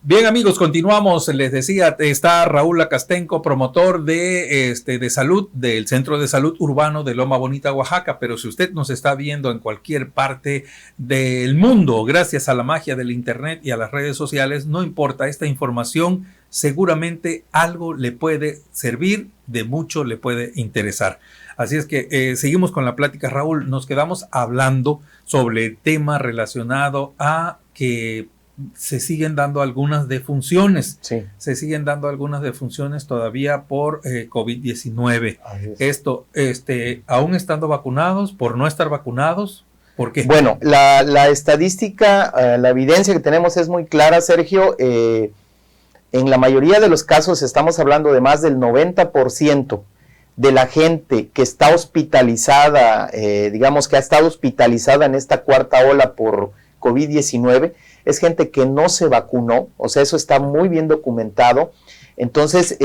Bien, amigos, continuamos. Les decía, está Raúl Lacastenco, promotor de salud del Centro de Salud Urbano de Loma Bonita, Oaxaca. Pero si usted nos está viendo en cualquier parte del mundo, gracias a la magia del internet y a las redes sociales, no importa, esta información seguramente algo le puede servir, de mucho le puede interesar. Así es que seguimos con la plática, Raúl. Nos quedamos hablando sobre el tema relacionado a que se siguen dando algunas defunciones. Sí. Se siguen dando algunas defunciones todavía por COVID-19. Esto, aún estando vacunados, por no estar vacunados, ¿por qué? Bueno, la estadística, la evidencia que tenemos es muy clara, Sergio. En la mayoría de los casos estamos hablando de más del 90% de la gente que está hospitalizada, digamos que ha estado hospitalizada en esta cuarta ola por COVID-19, es gente que no se vacunó, o sea, eso está muy bien documentado. Entonces,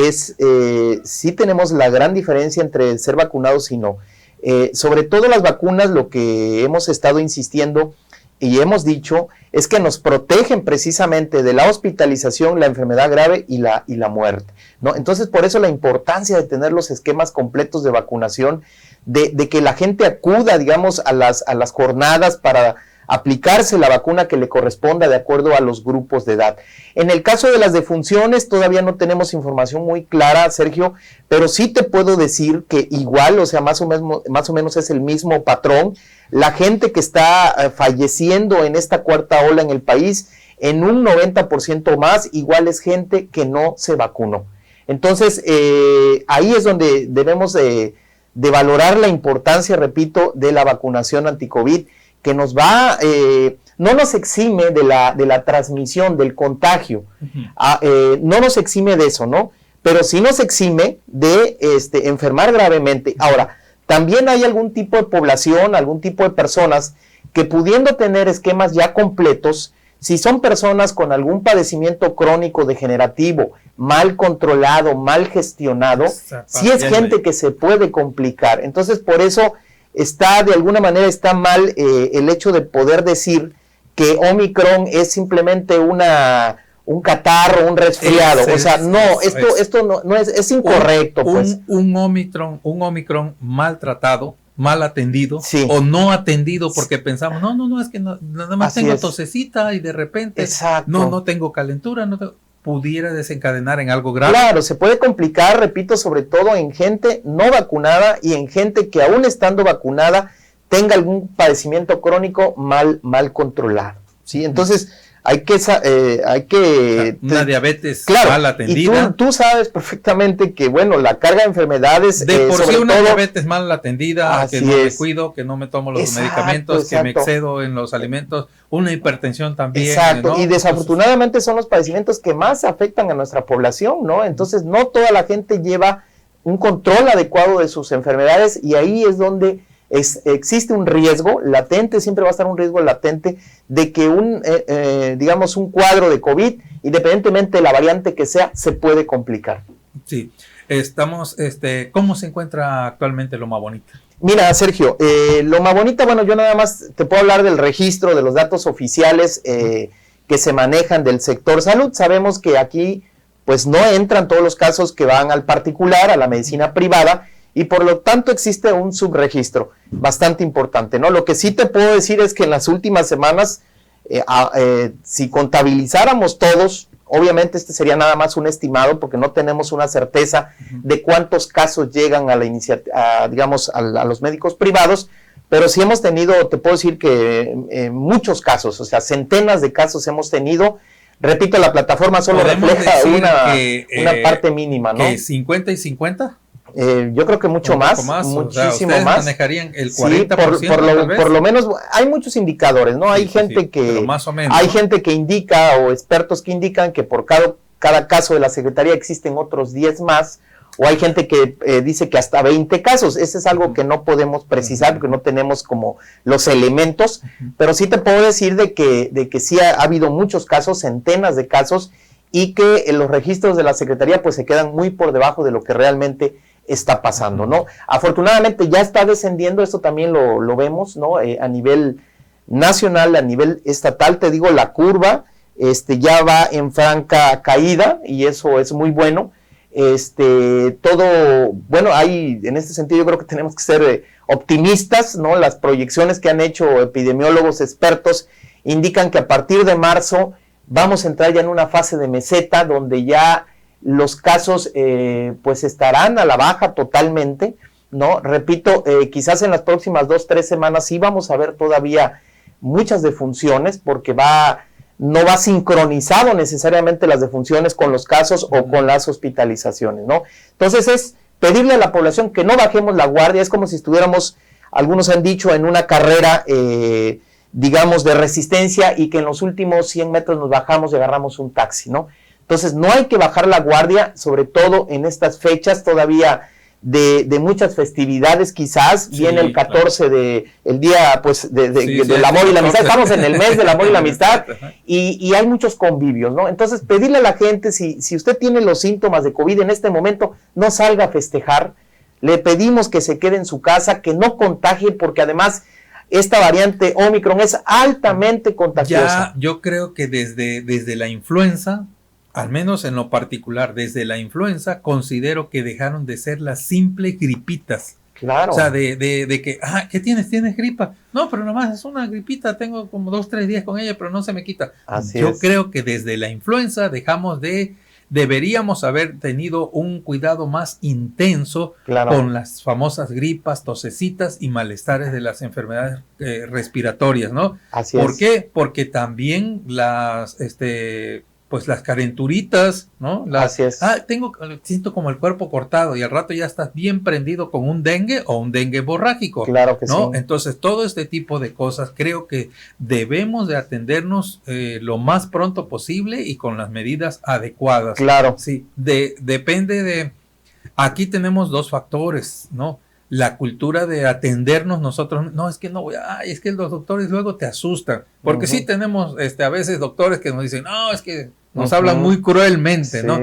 sí tenemos la gran diferencia entre ser vacunados y no. Sobre todo las vacunas, lo que hemos estado insistiendo y hemos dicho es que nos protegen precisamente de la hospitalización, la enfermedad grave y la muerte, ¿no? Entonces, por eso la importancia de tener los esquemas completos de vacunación, de que la gente acuda, digamos, a las jornadas para aplicarse la vacuna que le corresponda de acuerdo a los grupos de edad. En el caso de las defunciones todavía no tenemos información muy clara, Sergio, pero sí te puedo decir que igual, o sea, más o menos es el mismo patrón. La gente que está falleciendo en esta cuarta ola en el país, en un 90% más, igual es gente que no se vacunó. Entonces, ahí es donde debemos de valorar la importancia, repito, de la vacunación anti-COVID, que nos va, no nos exime de la transmisión, del contagio, no nos exime de eso, ¿no? Pero sí nos exime de enfermar gravemente. Ahora, también hay algún tipo de población, algún tipo de personas que pudiendo tener esquemas ya completos, si son personas con algún padecimiento crónico degenerativo, mal controlado, mal gestionado, sí es gente que se puede complicar. Entonces, por eso de alguna manera está mal el hecho de poder decir que Omicron es simplemente un catarro, un resfriado. O sea, no, esto no es incorrecto. Un Omicron maltratado, mal atendido, sí, o no atendido porque pensamos, no, es que nada más tengo tosecita y de repente no tengo calentura, pudiera desencadenar en algo grave. Claro, se puede complicar, repito, sobre todo en gente no vacunada y en gente que aún estando vacunada tenga algún padecimiento crónico mal controlado, ¿sí? Entonces, hay que una diabetes claro, mal atendida. Y tú sabes perfectamente que, bueno, la carga de enfermedades... De por sí una diabetes mal atendida, que no me cuido, que no me tomo los medicamentos, que me excedo en los alimentos, una hipertensión también. Exacto, ¿no? Y desafortunadamente son los padecimientos que más afectan a nuestra población, ¿no? Entonces, no toda la gente lleva un control adecuado de sus enfermedades y ahí es donde existe un riesgo latente, siempre va a estar un riesgo latente de que digamos un cuadro de COVID, independientemente de la variante que sea, se puede complicar. Sí, ¿cómo se encuentra actualmente Loma Bonita? Mira, Sergio, Loma Bonita, bueno, yo nada más te puedo hablar del registro de los datos oficiales que se manejan del sector salud. Sabemos que aquí pues no entran todos los casos que van al particular, a la medicina privada, y por lo tanto existe un subregistro bastante importante, ¿no? Lo que sí te puedo decir es que en las últimas semanas, si contabilizáramos todos, obviamente este sería nada más un estimado porque no tenemos una certeza de cuántos casos llegan a los médicos privados, pero sí hemos tenido, te puedo decir que muchos casos, o sea, centenas de casos hemos tenido. Repito, la plataforma solo refleja una parte mínima, ¿no? ¿Que 50 y 50? Yo creo que mucho más, muchísimo más. Manejarían el 40%. Sí, por lo menos hay muchos indicadores, ¿no? Hay gente que más o menos, hay gente que indica o expertos que indican que por cada caso de la Secretaría existen otros 10 más, o hay gente que dice que hasta 20 casos. Ese es algo que no podemos precisar porque no tenemos como los elementos, pero sí te puedo decir de que sí ha habido muchos casos, centenas de casos, y que los registros de la Secretaría pues se quedan muy por debajo de lo que realmente está pasando, ¿no? Afortunadamente ya está descendiendo, esto también lo vemos, ¿no? A nivel nacional, a nivel estatal, te digo, la curva ya va en franca caída y eso es muy bueno. Bueno, hay, en este sentido yo creo que tenemos que ser optimistas, ¿no? Las proyecciones que han hecho epidemiólogos expertos indican que a partir de marzo vamos a entrar ya en una fase de meseta donde ya los casos pues estarán a la baja totalmente, ¿no? Repito, quizás en las próximas 2-3 semanas sí vamos a ver todavía muchas defunciones porque no va sincronizado necesariamente las defunciones con los casos o con las hospitalizaciones, ¿no? Entonces es pedirle a la población que no bajemos la guardia, es como si estuviéramos, algunos han dicho, en una carrera digamos, de resistencia y que en los últimos 100 metros nos bajamos y agarramos un taxi, ¿no? Entonces, no hay que bajar la guardia, sobre todo en estas fechas todavía de muchas festividades, quizás, sí, viene el 14 claro. El día, pues, del amor y la amistad, estamos en el mes del amor y la amistad, y hay muchos convivios, ¿no? Entonces, pedirle a la gente, si usted tiene los síntomas de COVID en este momento, no salga a festejar, le pedimos que se quede en su casa, que no contagie, porque además esta variante Omicron es altamente contagiosa. Ya, yo creo que desde la influenza, al menos en lo particular, desde la influenza, considero que dejaron de ser las simples gripitas. Claro. O sea, de que, ¿qué tienes? ¿Tienes gripa? No, pero nomás es una gripita, tengo como 2-3 días con ella, pero no se me quita. Yo creo que desde la influenza deberíamos haber tenido un cuidado más intenso con las famosas gripas, tosecitas y malestares de las enfermedades respiratorias, ¿no? ¿Por qué? Porque también pues las calenturitas, ¿no? Así es. Siento como el cuerpo cortado y al rato ya estás bien prendido con un dengue o un dengue borrágico. Claro que ¿no? sí. Entonces, todo este tipo de cosas creo que debemos de atendernos lo más pronto posible y con las medidas adecuadas. Claro. Sí, depende de... Aquí tenemos dos factores, ¿no? La cultura de atendernos nosotros, no, es que no voy es que los doctores luego te asustan, porque sí tenemos a veces doctores que nos dicen, no, es que nos hablan muy cruelmente, ¿no?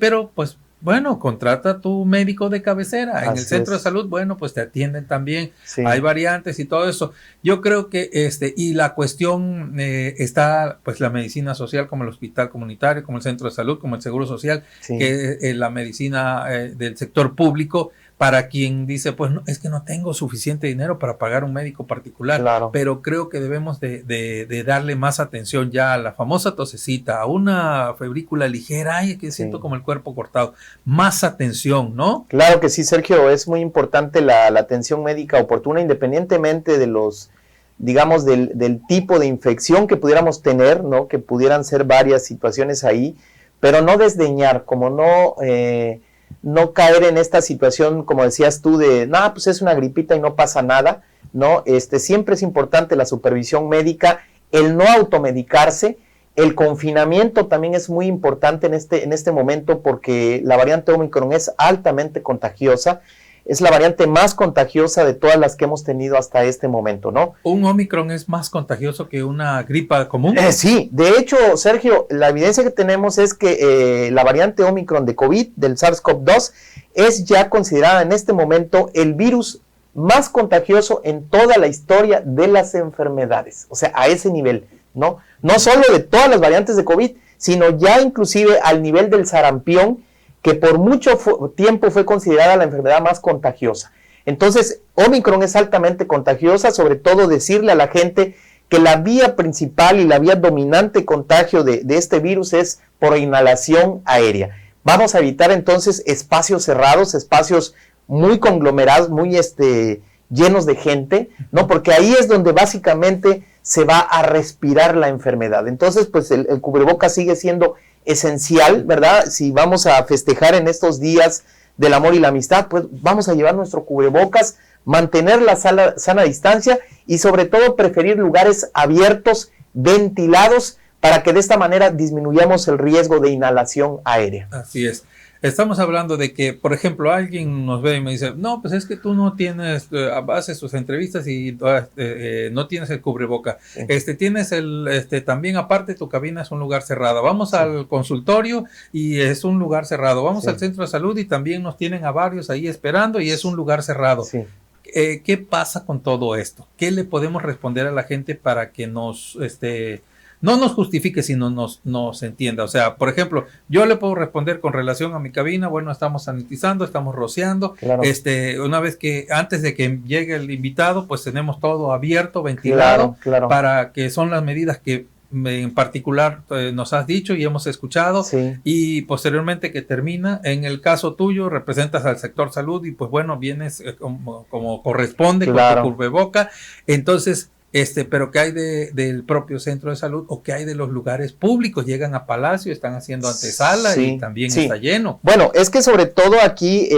Pero pues bueno, contrata a tu médico de cabecera en el centro de salud, bueno, pues te atienden también, hay variantes y todo eso. Yo creo que y la cuestión está pues la medicina social como el hospital comunitario, como el centro de salud, como el seguro social, que es la medicina del sector público, para quien dice, pues no, es que no tengo suficiente dinero para pagar un médico particular, pero creo que debemos de darle más atención ya a la famosa tosecita, a una febrícula ligera, que siento como el cuerpo cortado, más atención, ¿no? Claro que sí, Sergio, es muy importante la atención médica oportuna, independientemente de los, digamos, del tipo de infección que pudiéramos tener, ¿no? Que pudieran ser varias situaciones ahí, pero no desdeñar, como no caer en esta situación, como decías tú, de, pues es una gripita y no pasa nada, ¿no? Siempre es importante la supervisión médica, el no automedicarse, el confinamiento también es muy importante en este momento porque la variante Omicron es altamente contagiosa, es la variante más contagiosa de todas las que hemos tenido hasta este momento, ¿no? ¿Un Omicron es más contagioso que una gripa común? Sí, de hecho, Sergio, la evidencia que tenemos es que la variante Omicron de COVID, del SARS-CoV-2, es ya considerada en este momento el virus más contagioso en toda la historia de las enfermedades. O sea, a ese nivel, ¿no? No solo de todas las variantes de COVID, sino ya inclusive al nivel del sarampión, que por mucho tiempo fue considerada la enfermedad más contagiosa. Entonces, Omicron es altamente contagiosa, sobre todo decirle a la gente que la vía principal y la vía dominante de contagio de este virus es por inhalación aérea. Vamos a evitar entonces espacios cerrados, espacios muy conglomerados, muy llenos de gente, ¿no? Porque ahí es donde básicamente se va a respirar la enfermedad. Entonces, pues el cubrebocas sigue siendo esencial, ¿verdad? Si vamos a festejar en estos días del amor y la amistad, pues vamos a llevar nuestro cubrebocas, mantener la sana distancia y sobre todo preferir lugares abiertos, ventilados, para que de esta manera disminuyamos el riesgo de inhalación aérea. Así es. Estamos hablando de que, por ejemplo, alguien nos ve y me dice, no, pues es que tú no tienes, haces tus entrevistas y no tienes el cubreboca. Tienes también aparte tu cabina es un lugar cerrado. Vamos al consultorio y es un lugar cerrado. Vamos al centro de salud y también nos tienen a varios ahí esperando y es un lugar cerrado. ¿Qué pasa con todo esto? ¿Qué le podemos responder a la gente para que nos no nos justifique, sino nos entienda. O sea, por ejemplo, yo le puedo responder con relación a mi cabina, bueno, estamos sanitizando, estamos rociando, claro. Una vez que, antes de que llegue el invitado, pues tenemos todo abierto, ventilado, claro. para que son las medidas que en particular nos has dicho y hemos escuchado, sí. Y posteriormente que termina, en el caso tuyo representas al sector salud y pues bueno, vienes como corresponde, claro, con tu cubreboca, entonces pero ¿qué hay del propio centro de salud o qué hay de los lugares públicos? Llegan a Palacio, están haciendo antesala, sí, y también sí, está lleno. Bueno, es que sobre todo aquí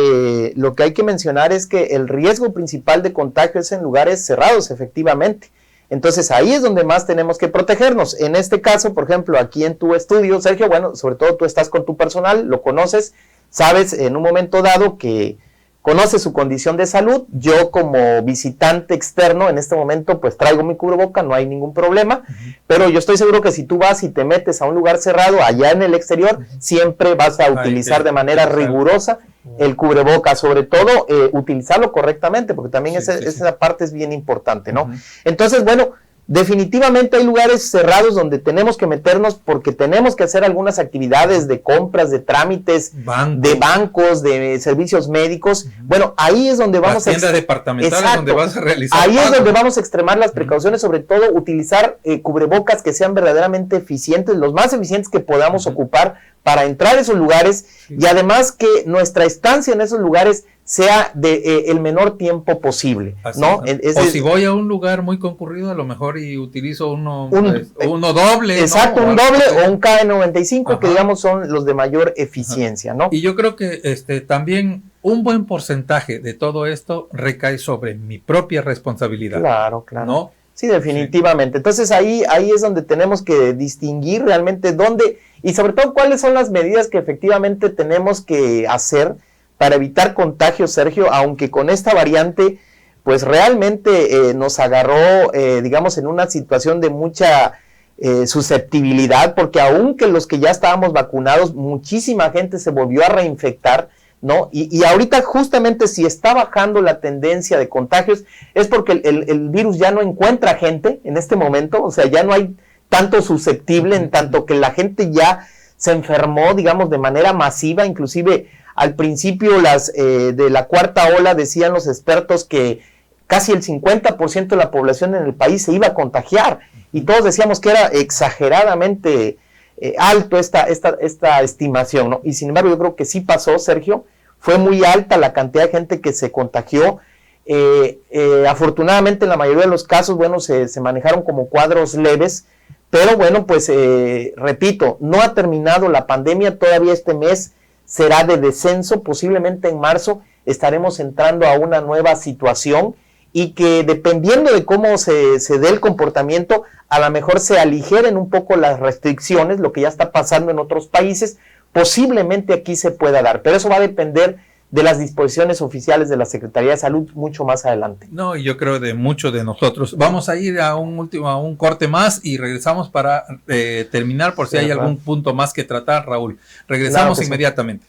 lo que hay que mencionar es que el riesgo principal de contagio es en lugares cerrados, efectivamente. Entonces ahí es donde más tenemos que protegernos. En este caso, por ejemplo, aquí en tu estudio, Sergio, bueno, sobre todo tú estás con tu personal, lo conoces, sabes en un momento dado que conoces su condición de salud. Yo como visitante externo en este momento pues traigo mi cubreboca, no hay ningún problema, pero yo estoy seguro que si tú vas y te metes a un lugar cerrado allá en el exterior, siempre vas a utilizar de manera rigurosa el cubreboca, sobre todo utilizarlo correctamente, porque también esa parte es bien importante, ¿no? Entonces, bueno, definitivamente hay lugares cerrados donde tenemos que meternos porque tenemos que hacer algunas actividades de compras, de trámites, de bancos, de servicios médicos. Bueno, ahí es donde vamos a... Las tiendas departamentales donde vas a realizar ahí es donde vamos a extremar las precauciones, sobre todo utilizar cubrebocas que sean verdaderamente eficientes, los más eficientes que podamos ocupar para entrar a esos lugares y además que nuestra estancia en esos lugares sea de el menor tiempo posible, ¿no? O si voy a un lugar muy concurrido, a lo mejor y utilizo uno doble. Exacto, ¿no? Un doble o un KN95, que digamos son los de mayor eficiencia, ¿no? Y yo creo que también un buen porcentaje de todo esto recae sobre mi propia responsabilidad. Claro, claro. ¿No? Sí, definitivamente. Entonces ahí es donde tenemos que distinguir realmente dónde y sobre todo cuáles son las medidas que efectivamente tenemos que hacer para evitar contagios, Sergio, aunque con esta variante, pues realmente nos agarró, digamos, en una situación de mucha susceptibilidad, porque aunque los que ya estábamos vacunados, muchísima gente se volvió a reinfectar, ¿no? Y ahorita justamente si está bajando la tendencia de contagios, es porque el virus ya no encuentra gente en este momento, o sea, ya no hay tanto susceptible, en tanto que la gente ya se enfermó, digamos, de manera masiva, inclusive al principio de la cuarta ola decían los expertos que casi el 50% de la población en el país se iba a contagiar y todos decíamos que era exageradamente alto esta estimación, ¿no? Y sin embargo yo creo que sí pasó, Sergio, fue muy alta la cantidad de gente que se contagió. Afortunadamente en la mayoría de los casos, bueno, se manejaron como cuadros leves, pero bueno, pues repito, no ha terminado la pandemia, todavía este mes será de descenso, posiblemente en marzo estaremos entrando a una nueva situación y que dependiendo de cómo se dé el comportamiento, a lo mejor se aligeren un poco las restricciones, lo que ya está pasando en otros países, posiblemente aquí se pueda dar, pero eso va a depender de las disposiciones oficiales de la Secretaría de Salud mucho más adelante. No, y yo creo de muchos de nosotros. Vamos a ir a un corte más y regresamos para terminar por si hay algún punto más que tratar, Raúl. Regresamos inmediatamente.